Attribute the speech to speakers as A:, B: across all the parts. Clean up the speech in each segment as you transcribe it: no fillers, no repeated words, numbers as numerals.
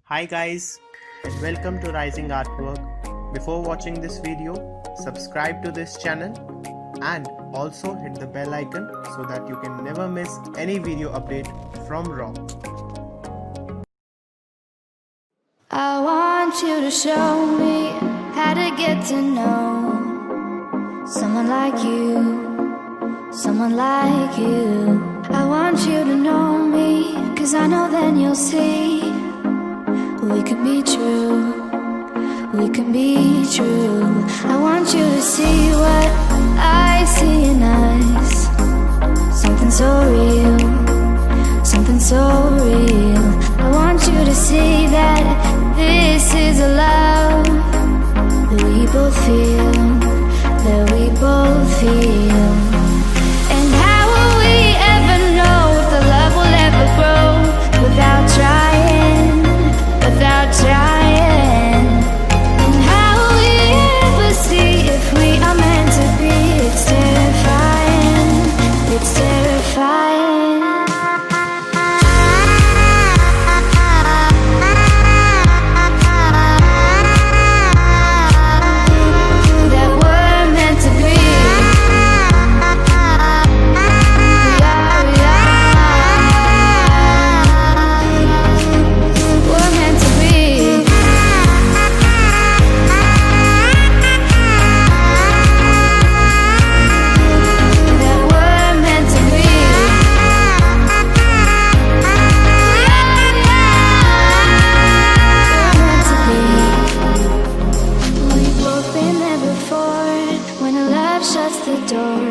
A: Hi guys and welcome to Rising Artwork. Before watching this video, subscribe to this channel and also hit the bell icon so that you can never miss any video update from Raw.
B: I want you to show me how to get to know someone like you, someone like you. I want you to know me, 'cause I know then you'll see we can be true, we can be true. I want you to see what I see in us, something so real, something so real. I want you to see that this is a love that we both feel, that we both feel. And how will we ever know if the love will ever grow without trying, without trying? And how will we ever see if we are meant to be? It's terrifying, it's terrifying.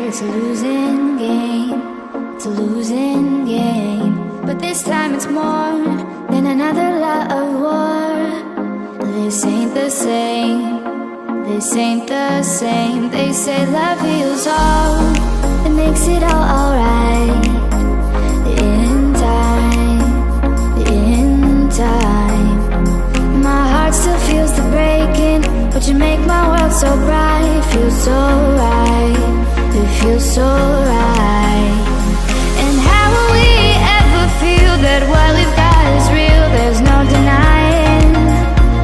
B: It's a losing game, it's a losing game. But this time it's more than another lot of war. This ain't the same, this ain't the same. They say love heals all, it makes it all alright. In time, in time. My heart still feels the breaking, but you make my world so bright. Feels so right, it feels so right. And how will we ever feel that what we've got is real? There's no denying,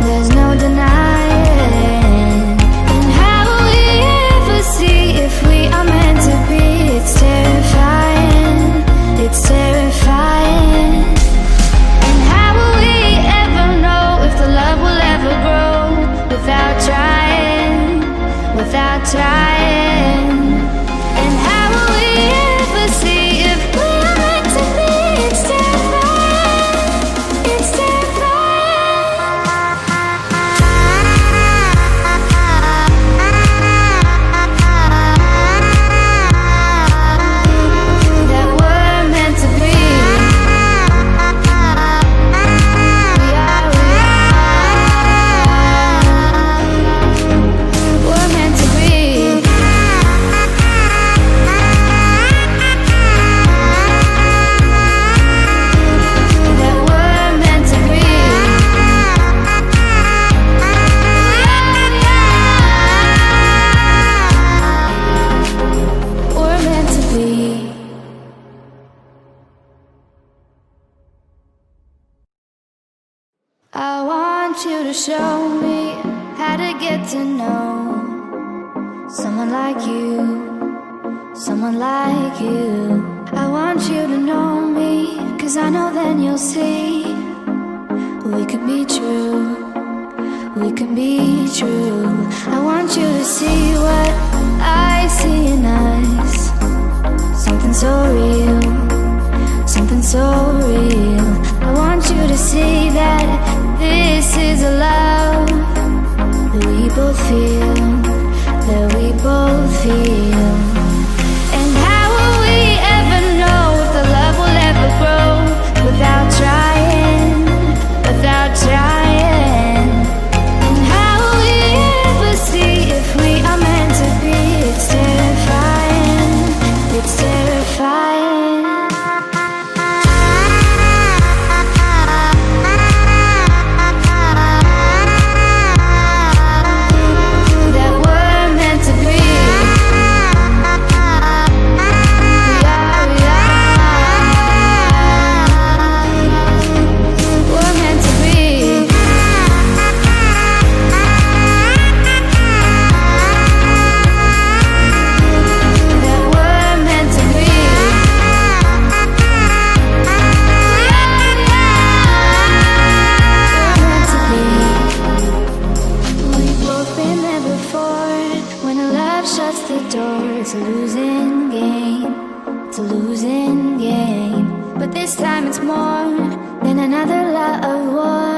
B: there's no denying. And how will we ever see if we are meant to be? It's terrifying, it's terrifying. And how will we ever know if the love will ever grow without trying, without trying? And how will we ever see if we are meant to be? It's terrifying, it's terrifying. That we're meant to be. We are, we're meant to be. That we're meant to be. We're meant to be. I want you to show me how to get to know someone like you, someone like you. I want you to know me, 'cause I know then you'll see we can be true, we can be true. I want you to see what I see in us, something so real, something so real. I want you to see that this is a love that we both feel, that we both feel. And how will we ever know if the love will ever grow without trying, without trying? And how will we ever see if we are meant to be? It's terrifying, it's terrifying. this time it's more than another love war.